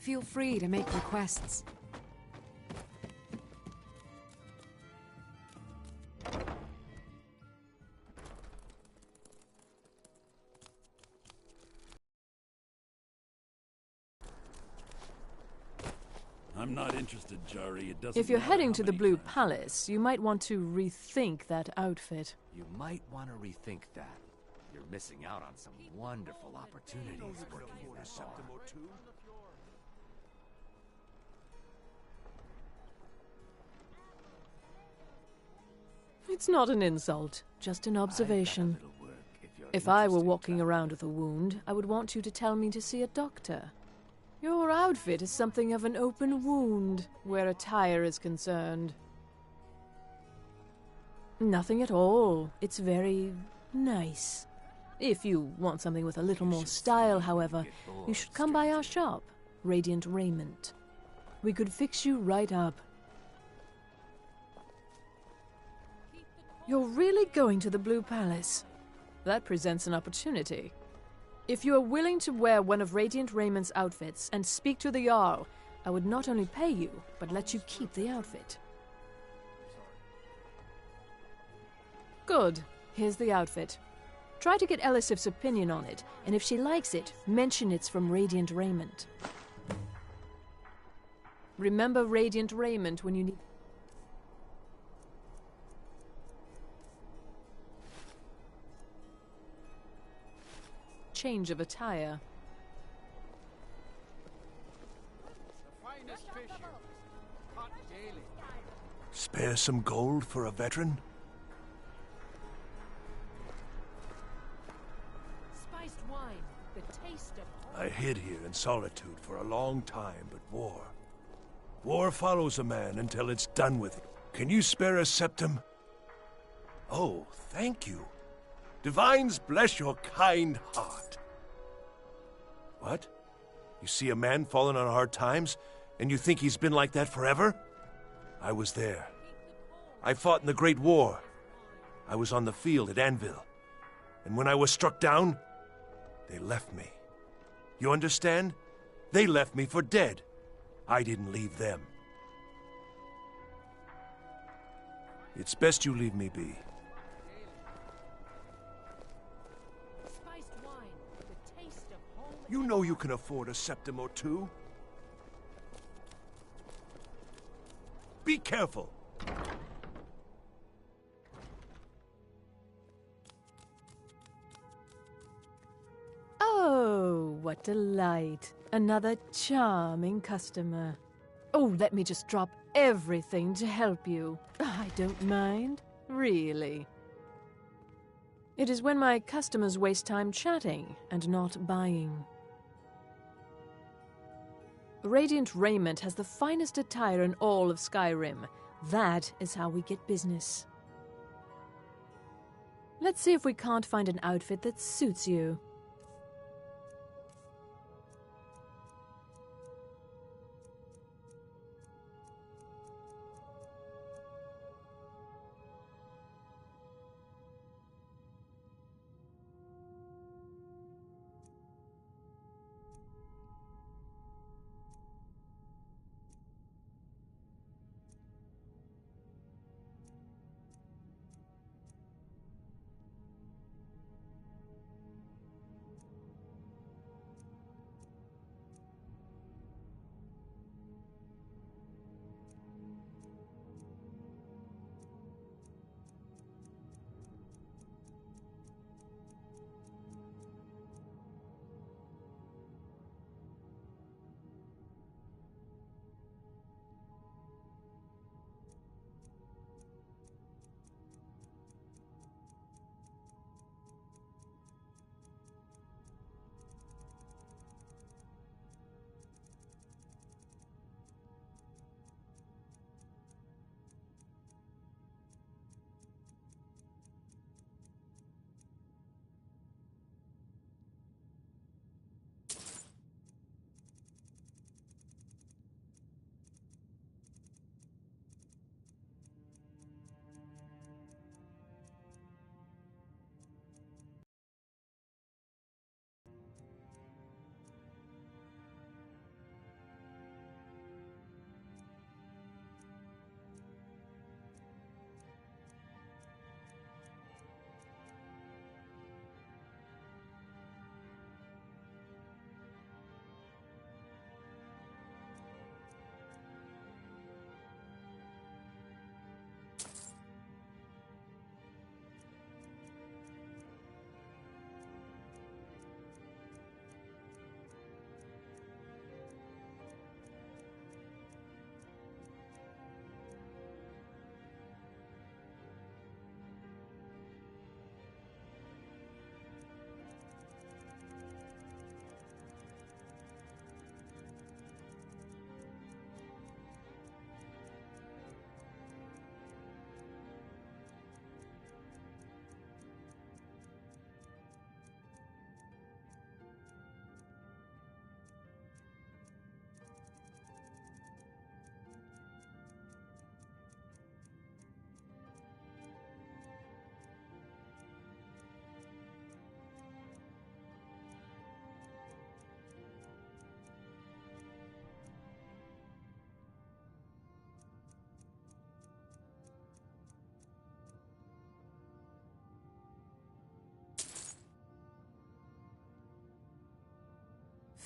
Feel free to make requests. I'm not interested, Jari. It doesn't If you're matter heading how to the many Blue times- Palace, you might want to rethink that outfit. You might want to rethink that. You're missing out on some wonderful opportunities working in that bar. It's not an insult, just an observation. I've got a little work you're If I were interested, walking Jack. around with a wound, I would want you to tell me to see a doctor. Your outfit is something of an open wound, where attire is concerned. Nothing at all. It's very nice. If you want something with a little more style, however, you should come by our shop, Radiant Raiment. We could fix you right up. You're really going to the Blue Palace? That presents an opportunity. If you are willing to wear one of Radiant Raiment's outfits and speak to the Jarl, I would not only pay you, but let you keep the outfit. Good. Here's the outfit. Try to get Elisif's opinion on it, and if she likes it, mention it's from Radiant Raiment. Remember Radiant Raiment when you need... change of attire. Spare some gold for a veteran? Spiced wine, the taste of... I hid here in Solitude for a long time, but war. War follows a man until it's done with it. Can you spare a septum? Oh, thank you. Divines bless your kind heart. What? You see a man fallen on hard times, and you think he's been like that forever? I was there. I fought in the Great War. I was on the field at Anvil. And when I was struck down, they left me. You understand? They left me for dead. I didn't leave them. It's best you leave me be. You know you can afford a septum or two. Be careful. Oh, what delight. Another charming customer. Oh, let me just drop everything to help you. I don't mind, really. It is when my customers waste time chatting and not buying. Radiant Raiment has the finest attire in all of Skyrim. That is how we get business. Let's see if we can't find an outfit that suits you.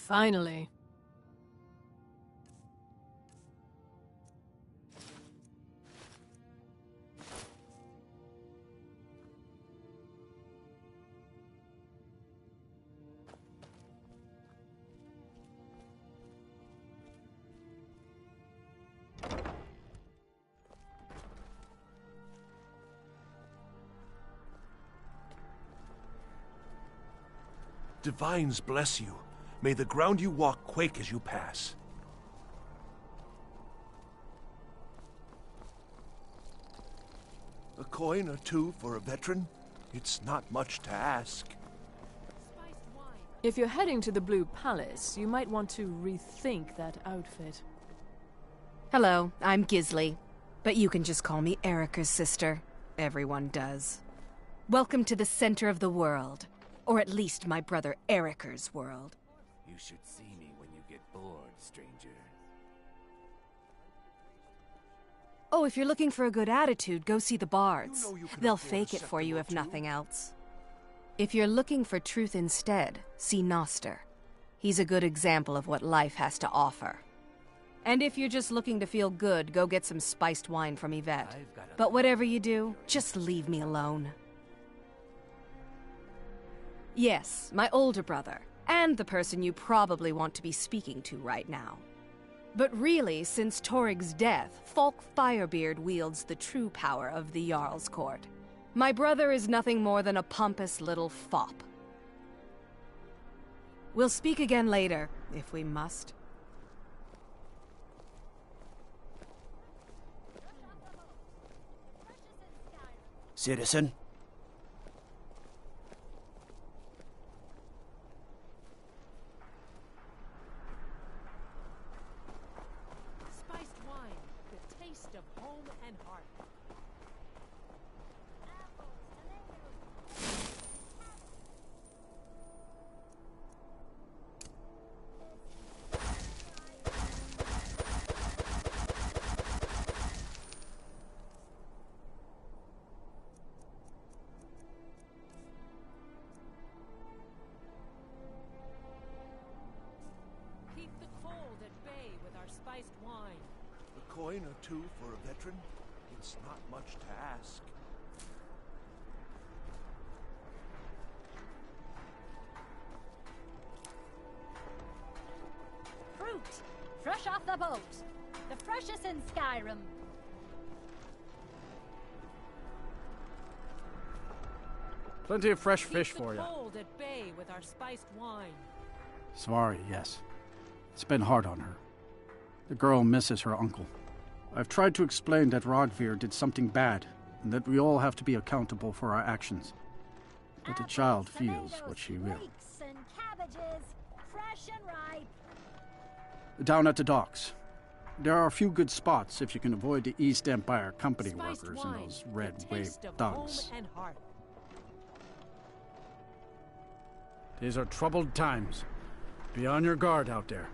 Finally. Divines bless you. May the ground you walk quake as you pass. A coin or two for a veteran? It's not much to ask. If you're heading to the Blue Palace, you might want to rethink that outfit. Hello, I'm Gisli, but you can just call me Erica's sister. Everyone does. Welcome to the center of the world. Or at least my brother Erica's world. You should see me when you get bored, stranger. Oh, if you're looking for a good attitude, go see the bards. You know you can They'll afford fake a it for you if septum or two. nothing else. If you're looking for truth instead, see Noster. He's a good example of what life has to offer. And if you're just looking to feel good, go get some spiced wine from Yvette. But whatever you do, just leave me alone. Yes, my older brother, and the person you probably want to be speaking to right now. But really, since Torig's death, Falk Firebeard wields the true power of the Jarl's court. My brother is nothing more than a pompous little fop. We'll speak again later, if we must. Citizen? Spiced wine, the taste of home and heart. Keep the cold at bay with our spiced wine. A coin or two for a veteran? It's not much to ask. Fruit, fresh off the boat. The freshest in Skyrim. Plenty of fresh fish Keep for the you. cold at bay with our spiced wine. Sorry, yes. It's been hard on her. The girl misses her uncle. I've tried to explain that Rodvir did something bad, and that we all have to be accountable for our actions. But the child feels what she will. Leeks and cabbages, fresh and ripe. Down at the docks. There are a few good spots if you can avoid the East Empire Company Spiced workers wine, and those the red wave taste of thugs. home and heart. These are troubled times. Be on your guard out there.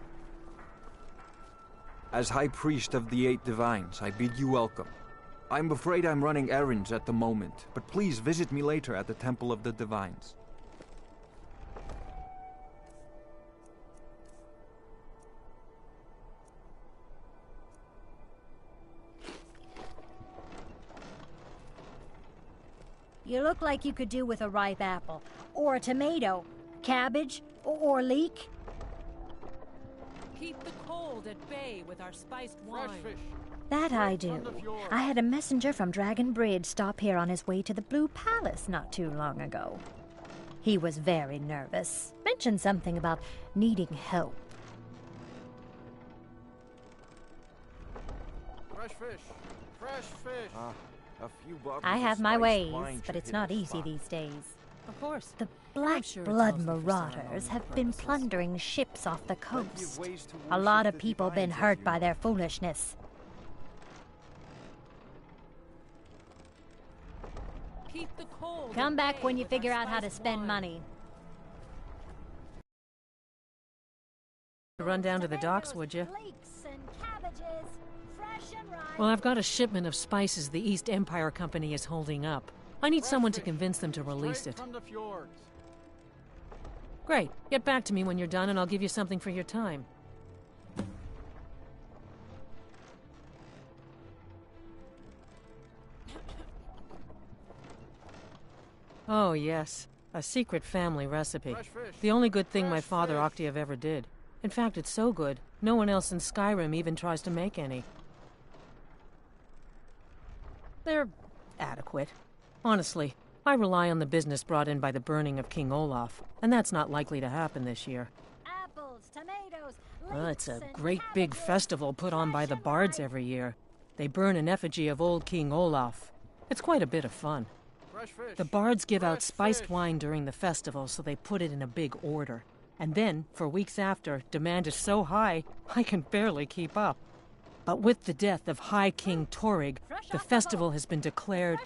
As High Priest of the Eight Divines, I bid you welcome. I'm afraid I'm running errands at the moment, but please visit me later at the Temple of the Divines. You look like you could do with a ripe apple, or a tomato, cabbage, or leek. Keep the cold at bay with our spiced wine. That I do. I had a messenger from Dragon Bridge stop here on his way to the Blue Palace not too long ago. He was very nervous. Mentioned something about needing help. Fresh fish. Fresh fish. A few bottles I of have my spiced ways, wine but should it's hit not the easy spot. these days. Of course. The Black sure it's Blood mostly for Marauders ceremonial have been purposes. plundering ships off the Plenty of coast. ways to A lot worship of the people been divines, hurt as by you their know. foolishness. Keep the cold Come at back bay when you with our figure out how to spiced spend wine. money. Run down to the docks, would you? Leeks and cabbages, fresh and ripe. Well, I've got a shipment of spices the East Empire Company is holding up. I need someone to convince them to release Straight it. from the fjords. Great. Get back to me when you're done and I'll give you something for your time. Oh, yes. A secret family recipe. The only good thing my father Octave ever did. In fact, it's so good, no one else in Skyrim even tries to make any. They're adequate. Honestly, I rely on the business brought in by the burning of King Olaf, and that's not likely to happen this year. Apples, tomatoes, It's a great big festival put on by the bards every year. They burn an effigy of old King Olaf. It's quite a bit of fun. The bards give out spiced wine during the festival, so they put it in a big order. And then, for weeks after, demand is so high, I can barely keep up. But with the death of High King Torrig, the festival has been declared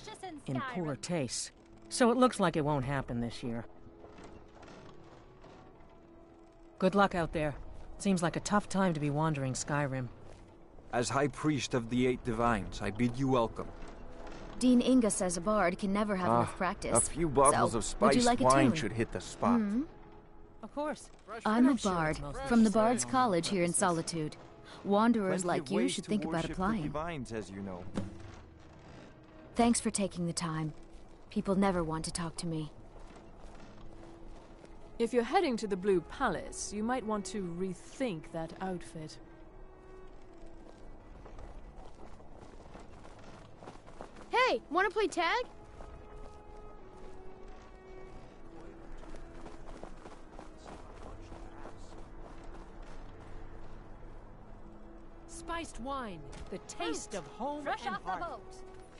in poor taste. So it looks like it won't happen this year. Good luck out there. Seems like a tough time to be wandering Skyrim. As High Priest of the Eight Divines, I bid you welcome. Dean Inga says a bard can never have enough practice. A few bottles So, of would you spiced like a wine tune? should hit the spot. Of course. I'm a I'm sure bard it's most from the necessary. Bard's College here in Solitude. Wanderers Plenty like of you ways should to think about worship the applying. divines, as you know. Thanks for taking the time. People never want to talk to me. If you're heading to the Blue Palace, you might want to rethink that outfit. Hey, wanna play tag? Spiced wine, the taste of home Fresh and off the heart. boat.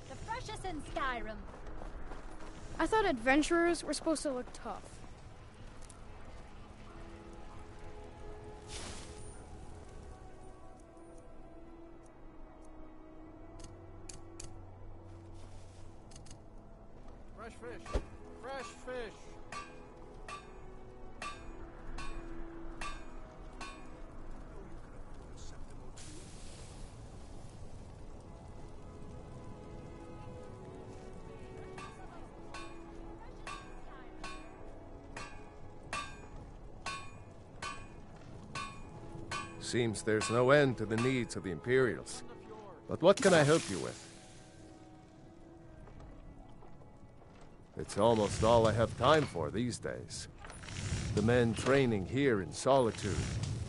The freshest in Skyrim. I thought adventurers were supposed to look tough. Fresh fish. Fresh fish. Seems there's no end to the needs of the Imperials. But what can I help you with? It's almost all I have time for these days. The men training here in Solitude,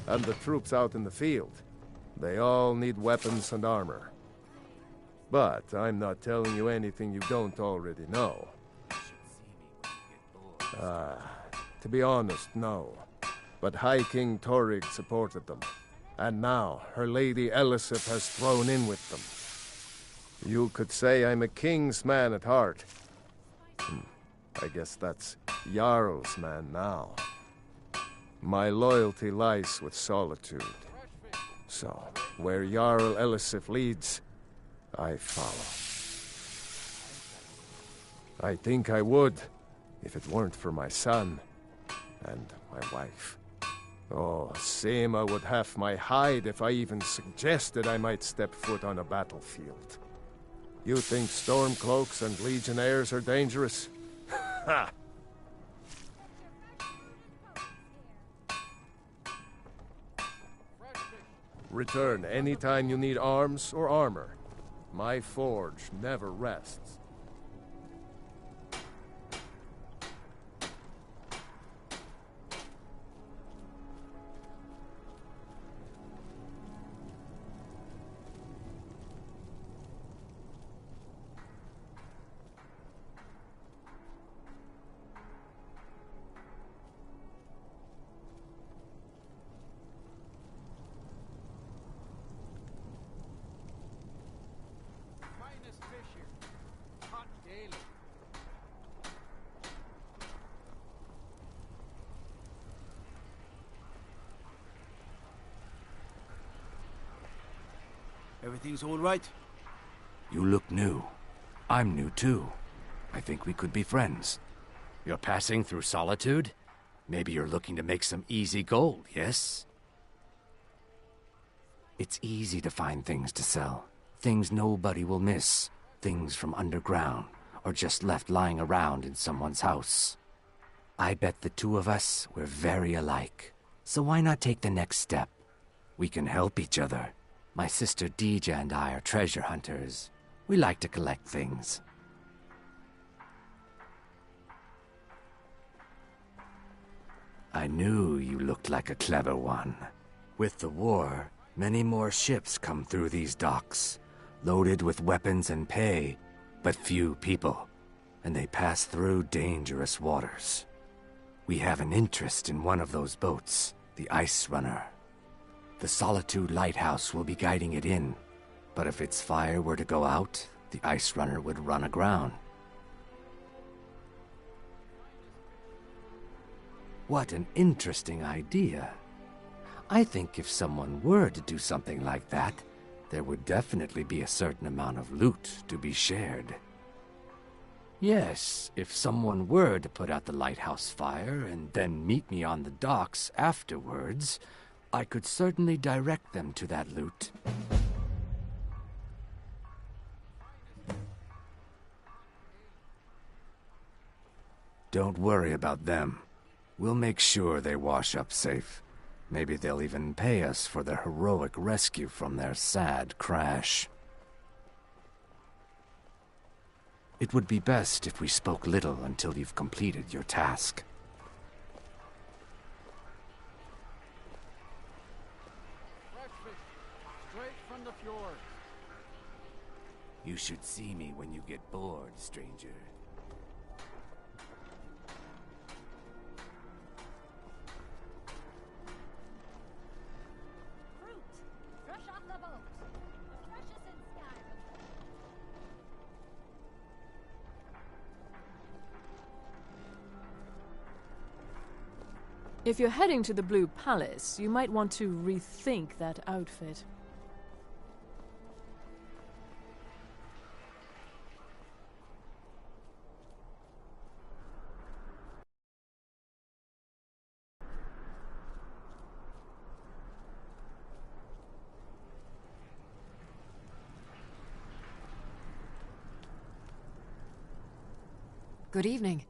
and the troops out in the field. They all need weapons and armor. But I'm not telling you anything you don't already know. To be honest, no. But High King Torrig supported them. And now, her lady Elisif has thrown in with them. You could say I'm a king's man at heart. I guess that's Jarl's man now. My loyalty lies with Solitude. So, where Jarl Elisif leads, I follow. I think I would, if it weren't for my son and my wife. Oh, Seema would have my hide if I even suggested I might step foot on a battlefield. You think Stormcloaks and Legionnaires are dangerous? Ha! Return anytime you need arms or armor. My forge never rests. Everything's all right? You look new. I'm new too. I think we could be friends. You're passing through Solitude? Maybe you're looking to make some easy gold, yes? It's easy to find things to sell. Things nobody will miss. Things from underground, or just left lying around in someone's house. I bet the two of us were very alike. So why not take the next step? We can help each other. My sister Deja and I are treasure hunters. We like to collect things. I knew you looked like a clever one. With the war, many more ships come through these docks, loaded with weapons and pay, but few people, and they pass through dangerous waters. We have an interest in one of those boats, the Ice Runner. The Solitude lighthouse will be guiding it in, but if its fire were to go out, the Ice Runner would run aground. What an interesting idea. I think if someone were to do something like that, there would definitely be a certain amount of loot to be shared. Yes, if someone were to put out the lighthouse fire and then meet me on the docks afterwards, I could certainly direct them to that loot. Don't worry about them. We'll make sure they wash up safe. Maybe they'll even pay us for their heroic rescue from their sad crash. It would be best if we spoke little until you've completed your task. Fresh fish, straight from the fjord. You should see me when you get bored, stranger. Fruit, fresh off the boat. The freshest in Skyrim. If you're heading to the Blue Palace, you might want to rethink that outfit. Good evening.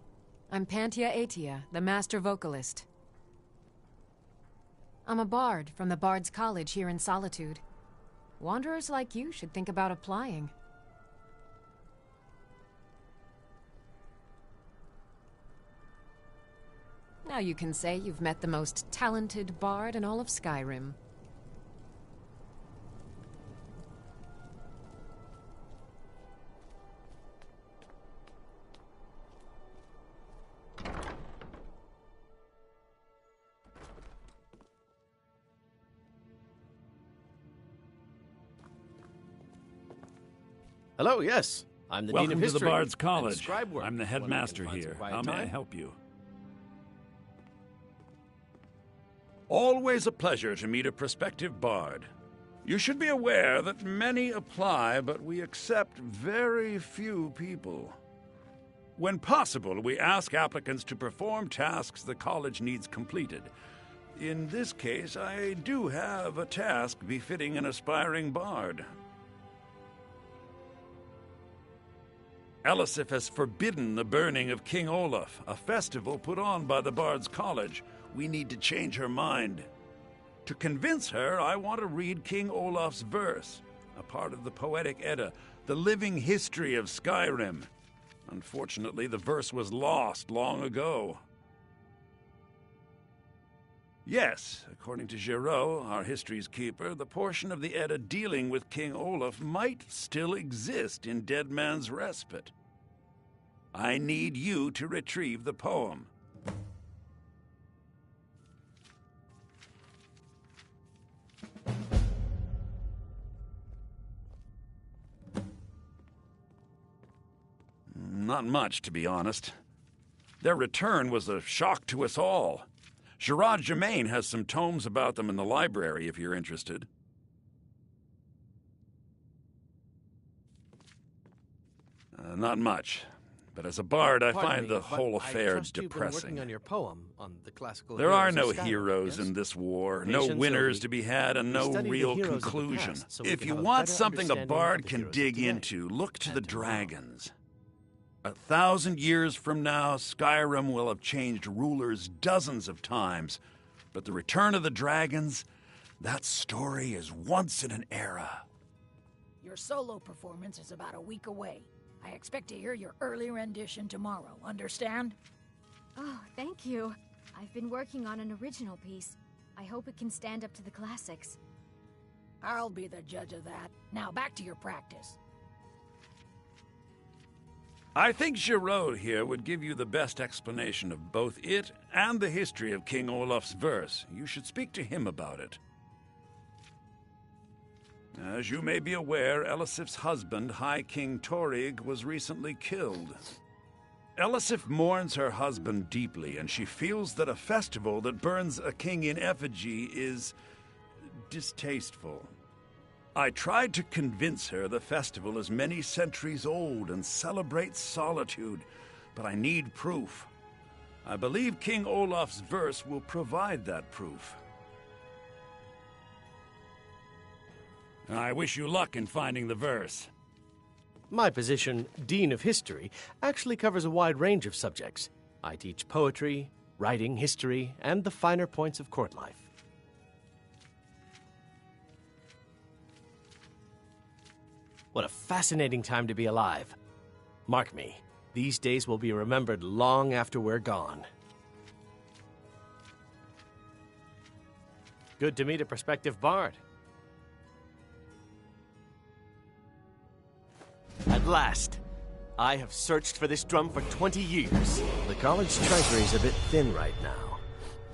I'm Pantia Atia, the master vocalist. I'm a bard from the Bard's College here in Solitude. Wanderers like you should think about applying. Now you can say you've met the most talented bard in all of Skyrim. Hello, yes. I'm the Dean of Welcome to History. the Bard's and College. Scribe work. I'm the When I headmaster can find some here. quiet How may I time. help you? Always a pleasure to meet a prospective bard. You should be aware that many apply, but we accept very few people. When possible, we ask applicants to perform tasks the college needs completed. In this case, I do have a task befitting an aspiring bard. Elisif has forbidden the burning of King Olaf, a festival put on by the Bard's College. We need to change her mind. To convince her, I want to read King Olaf's verse, a part of the Poetic Edda, the living history of Skyrim. Unfortunately, the verse was lost long ago. Yes, according to Giraud, our history's keeper, the portion of the Edda dealing with King Olaf might still exist in Dead Man's Respite. I need you to retrieve the poem. Not much, to be honest. Their return was a shock to us all. Gerard Germain has some tomes about them in the library, if you're interested. Not much. But as a bard, I Pardon find me, the but whole affair I trust you've been depressing. working on your poem on the classical There are heroes no of Skyrim, heroes yes? in this war, Nations no are winners weak. to be had, and We no study the real heroes of the conclusion. past, so we If can you have a want better something a understanding of bard the can heroes of dig today. into, look to the And tomorrow. dragons. 1,000 years from now, Skyrim will have changed rulers dozens of times. But the return of the dragons, that story is once in an era. Your solo performance is about a week away. I expect to hear your early rendition tomorrow, understand? Oh, thank you. I've been working on an original piece. I hope it can stand up to the classics. I'll be the judge of that. Now back to your practice. I think Giraud here would give you the best explanation of both it and the history of King Olaf's verse. You should speak to him about it. As you may be aware, Elisif's husband, High King Torig, was recently killed. Elisif mourns her husband deeply, and she feels that a festival that burns a king in effigy is distasteful. I tried to convince her the festival is many centuries old and celebrates solitude, but I need proof. I believe King Olaf's verse will provide that proof. I wish you luck in finding the verse. My position, Dean of History, actually covers a wide range of subjects. I teach poetry, writing, history, and the finer points of court life. What a fascinating time to be alive. Mark me, these days will be remembered long after we're gone. Good to meet a prospective bard. At last! I have searched for this drum for 20 years. The college treasury is a bit thin right now,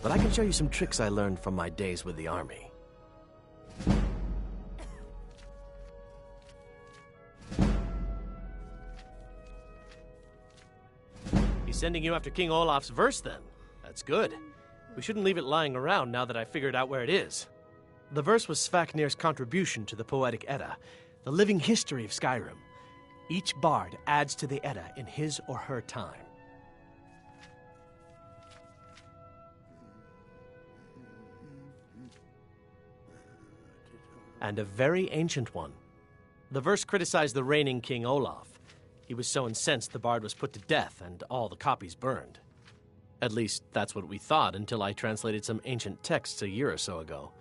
but I can show you some tricks I learned from my days with the army. He's sending you after King Olaf's verse, then. That's good. We shouldn't leave it lying around now that I've figured out where it is. The verse was Svafnir's contribution to the Poetic Edda, the living history of Skyrim. Each bard adds to the Edda in his or her time. And a very ancient one. The verse criticized the reigning King Olaf. He was so incensed the bard was put to death and all the copies burned. At least, that's what we thought until I translated some ancient texts a year or so ago.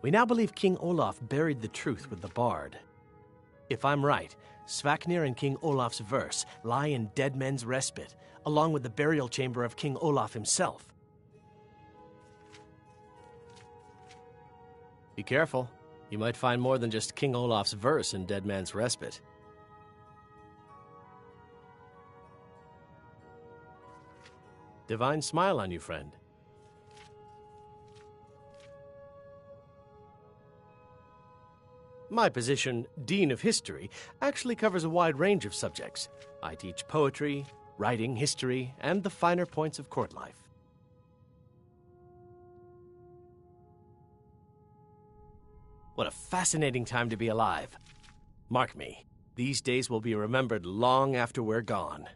We now believe King Olaf buried the truth with the bard. If I'm right, Svafnir and King Olaf's verse lie in Dead Men's Respite, along with the burial chamber of King Olaf himself. Be careful. You might find more than just King Olaf's verse in Dead Man's Respite. Divine smile on you, friend. My position, Dean of History, actually covers a wide range of subjects. I teach poetry, writing, history, and the finer points of court life. What a fascinating time to be alive. Mark me, these days will be remembered long after we're gone.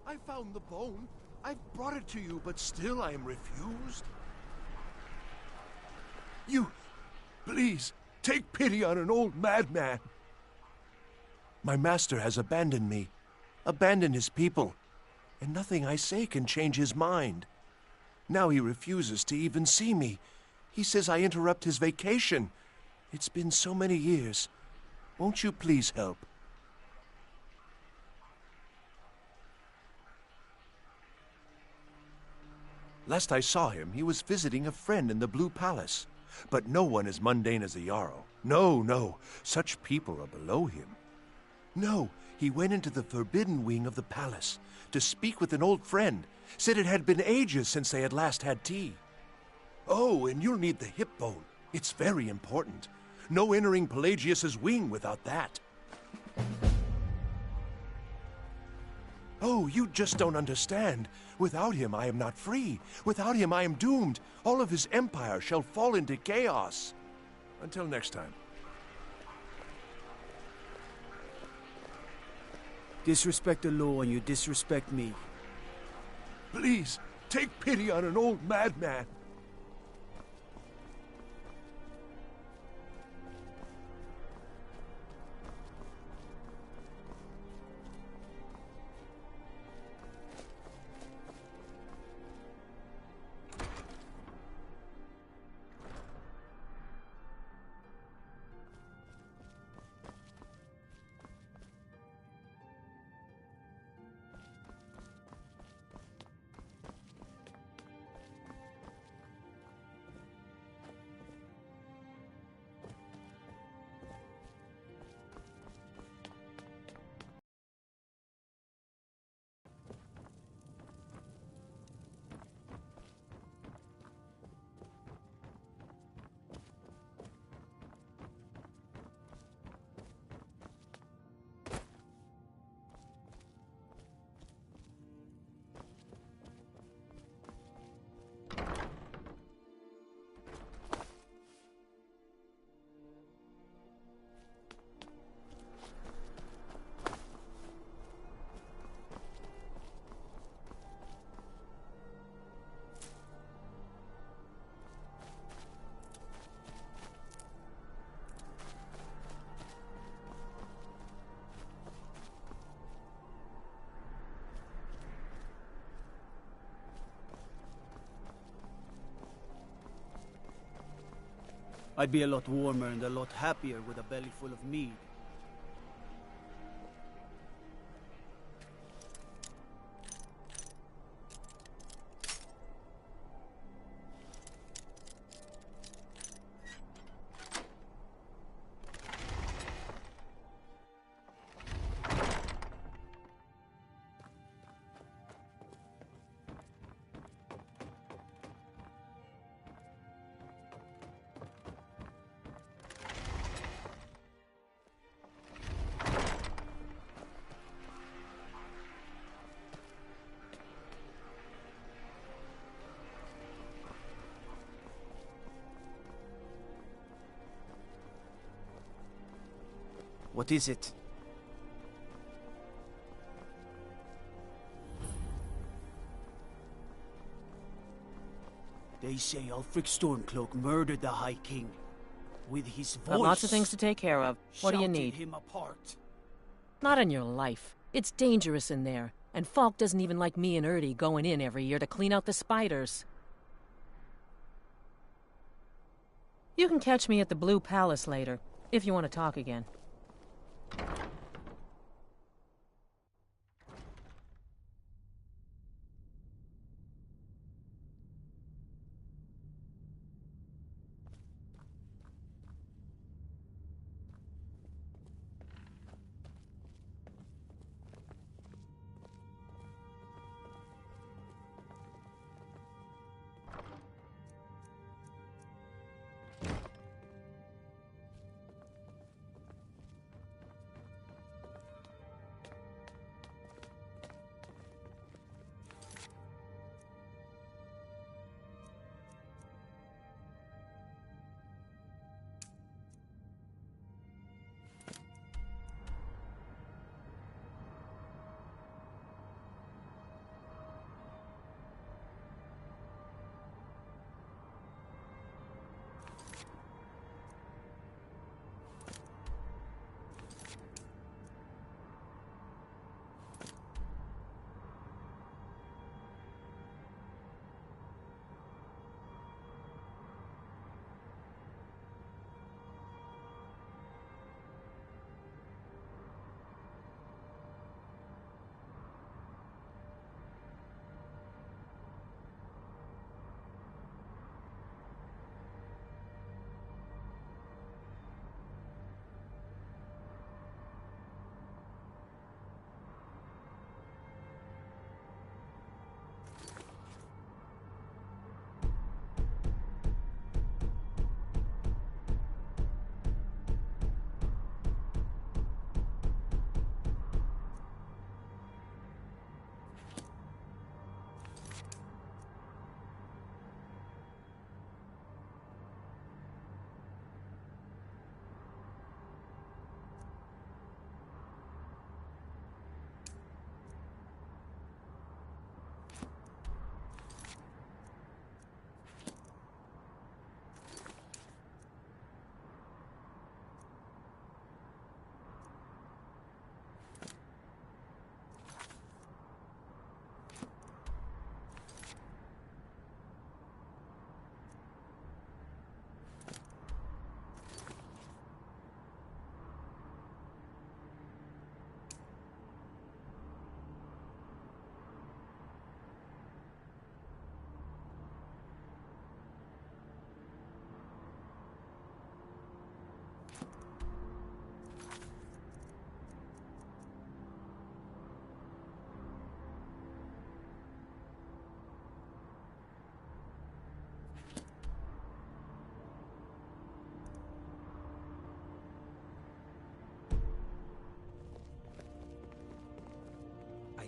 I found the bone. I've brought it to you, but still I am refused. You, please, take pity on an old madman. My master has abandoned me, abandoned his people, and nothing I say can change his mind. Now he refuses to even see me. He says I interrupt his vacation. It's been so many years. Won't you please help? Last I saw him, he was visiting a friend in the Blue Palace. But no one as mundane as the Jarl. No, no, such people are below him. No, he went into the forbidden wing of the palace to speak with an old friend. Said it had been ages since they had last had tea. Oh, and you'll need the hip bone. It's very important. No entering Pelagius's wing without that. Oh, you just don't understand. Without him, I am not free. Without him, I am doomed. All of his empire shall fall into chaos. Until next time. Disrespect the law and you disrespect me. Please, take pity on an old madman. I'd be a lot warmer and a lot happier with a belly full of mead. What is it? They say Ulfric Stormcloak murdered the High King. With his voice. Got lots of things to take care of. What do you need? Him apart. Not in your life. It's dangerous in there. And Falk doesn't even like me and Erdy going in every year to clean out the spiders. You can catch me at the Blue Palace later, if you want to talk again.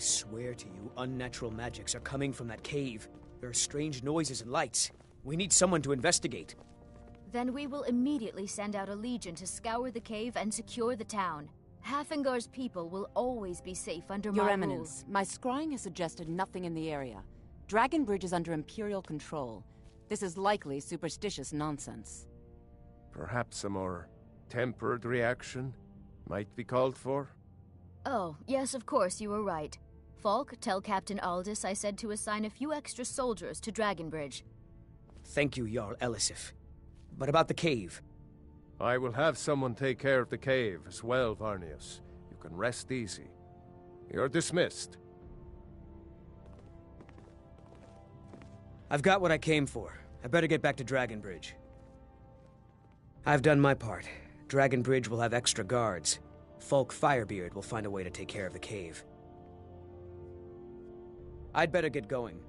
swear to you, unnatural magics are coming from that cave. There are strange noises and lights. We need someone to investigate. Then we will immediately send out a legion to scour the cave and secure the town. Hafingar's people will always be safe under Your my Eminence, my scrying has suggested nothing in the area. Dragon Bridge is under Imperial control. This is likely superstitious nonsense. Perhaps a more tempered reaction might be called for? Oh, yes, of course, you were right. Falk, tell Captain Aldous I said to assign a few extra soldiers to Dragonbridge. Thank you, Jarl Elisif. But about the cave? I will have someone take care of the cave as well, Varnius. You can rest easy. You're dismissed. I've got what I came for. I better get back to Dragonbridge. I've done my part. Dragonbridge will have extra guards. Falk Firebeard will find a way to take care of the cave. I'd better get going.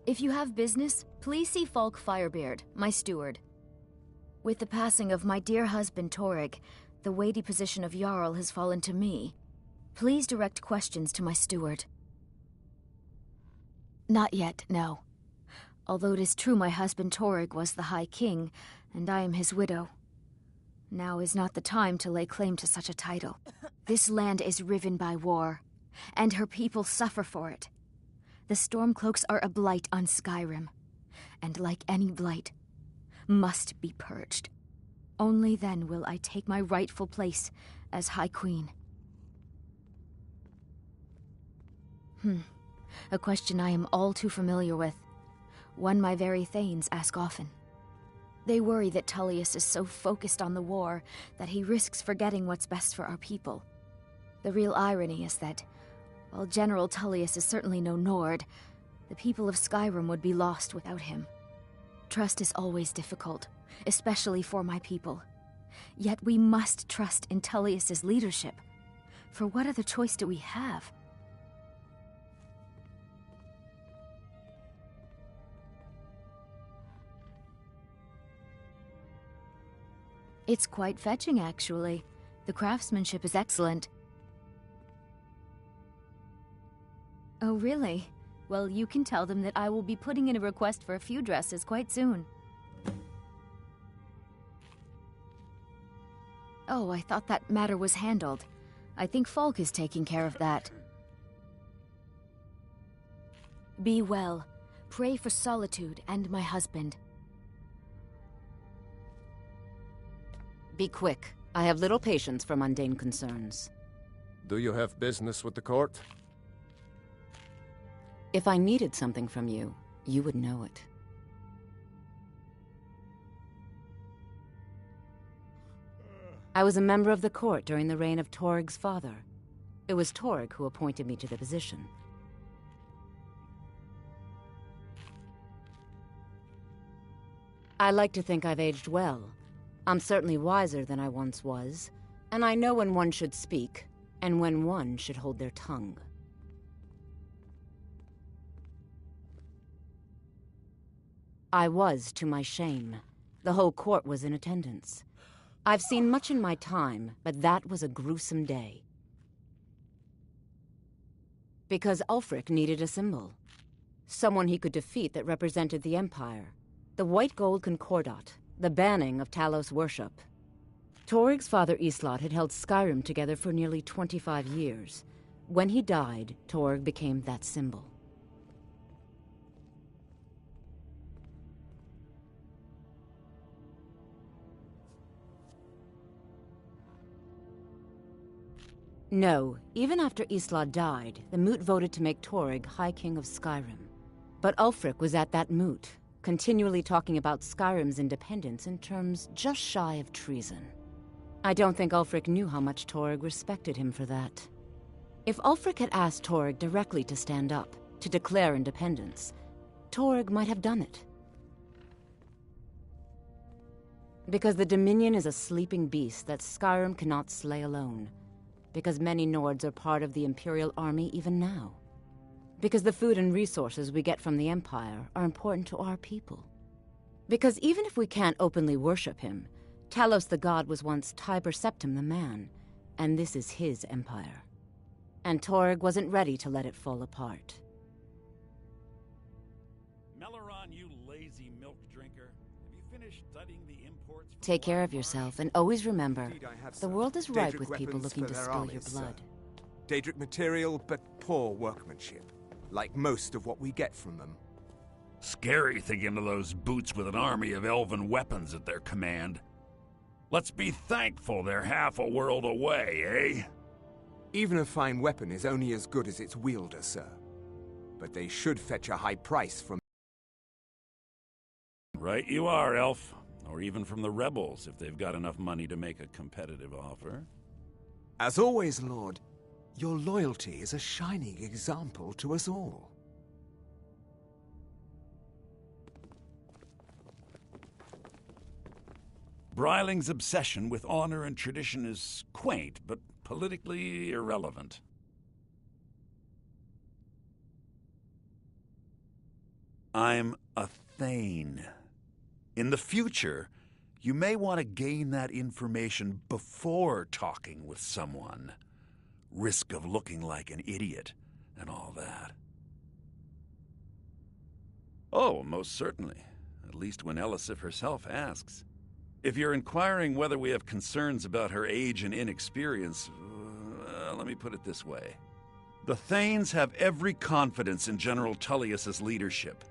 If you have business, please see Falk Firebeard, my steward. With the passing of my dear husband Torig, the weighty position of Jarl has fallen to me. Please direct questions to my steward. Not yet, no. Although it is true my husband Torig was the High King, and I am his widow. Now is not the time to lay claim to such a title. This land is riven by war, and her people suffer for it. The Stormcloaks are a blight on Skyrim, and like any blight, must be purged. Only then will I take my rightful place as High Queen. A question I am all too familiar with. One my very Thanes ask often. They worry that Tullius is so focused on the war that he risks forgetting what's best for our people. The real irony is that, while General Tullius is certainly no Nord, the people of Skyrim would be lost without him. Trust is always difficult, especially for my people. Yet we must trust in Tullius's leadership. For what other choice do we have? It's quite fetching, actually. The craftsmanship is excellent. Oh, really? Well, you can tell them that I will be putting in a request for a few dresses quite soon. Oh, I thought that matter was handled. I think Falk is taking care of that. Be well. Pray for Solitude and my husband. Be quick. I have little patience for mundane concerns. Do you have business with the court? If I needed something from you, you would know it. I was a member of the court during the reign of Torig's father. It was Torig who appointed me to the position. I like to think I've aged well. I'm certainly wiser than I once was, and I know when one should speak, and when one should hold their tongue. I was, to my shame. The whole court was in attendance. I've seen much in my time, but that was a gruesome day. Because Ulfric needed a symbol. Someone he could defeat that represented the Empire. The white gold concordat. The banning of Talos worship. Torig's father Islot had held Skyrim together for nearly 25 years. When he died, Torig became that symbol. No, even after Islot died, the Moot voted to make Torig High King of Skyrim. But Ulfric was at that Moot, continually talking about Skyrim's independence in terms just shy of treason. I don't think Ulfric knew how much Torig respected him for that. If Ulfric had asked Torig directly to stand up, to declare independence, Torig might have done it. Because the Dominion is a sleeping beast that Skyrim cannot slay alone. Because many Nords are part of the Imperial Army even now. Because the food and resources we get from the Empire are important to our people. Because even if we can't openly worship him, Talos the god was once Tiber Septim the man, and this is his empire. And Torg wasn't ready to let it fall apart. Meleron, you lazy milk drinker. Have you finished studying the imports? Take care of yourself, and always remember, the world is ripe with people looking to spill your blood. Daedric material, but poor workmanship, like most of what we get from them. Scary thinking of those boots with an army of elven weapons at their command. Let's be thankful they're half a world away, eh? Even a fine weapon is only as good as its wielder, sir. But they should fetch a high price from... Right you are, Elf. Or even from the rebels, if they've got enough money to make a competitive offer. As always, Lord, your loyalty is a shining example to us all. Breiling's obsession with honor and tradition is quaint, but politically irrelevant. I'm a Thane. In the future, you may want to gain that information before talking with someone. Risk of looking like an idiot and all that. Oh, most certainly. At least when Elisif herself asks. If you're inquiring whether we have concerns about her age and inexperience, let me put it this way. The Thanes have every confidence in General Tullius's leadership.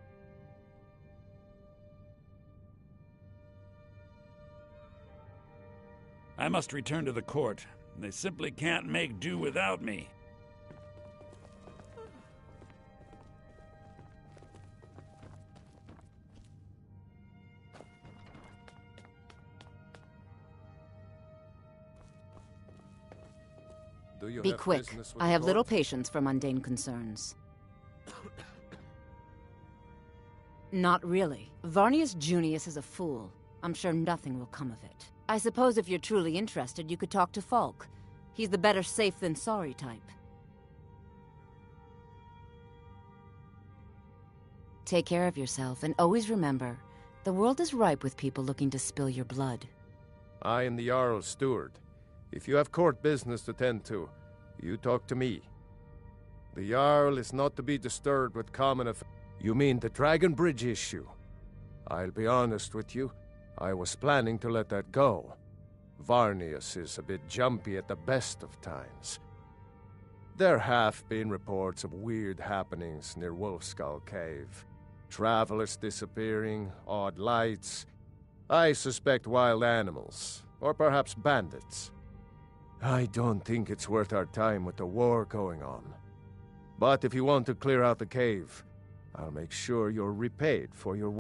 I must return to the court. They simply can't make do without me. Be quick. I have little patience for mundane concerns. Not really. Varnius Junius is a fool. I'm sure nothing will come of it. I suppose if you're truly interested, you could talk to Falk. He's the better safe than sorry type. Take care of yourself, and always remember, the world is ripe with people looking to spill your blood. I am the Jarl's steward. If you have court business to tend to, you talk to me. The Jarl is not to be disturbed with common affairs. You mean the Dragon Bridge issue? I'll be honest with you. I was planning to let that go. Varnius is a bit jumpy at the best of times. There have been reports of weird happenings near Wolfskull Cave. Travelers disappearing, odd lights. I suspect wild animals, or perhaps bandits. I don't think it's worth our time with the war going on. But if you want to clear out the cave, I'll make sure you're repaid for your work.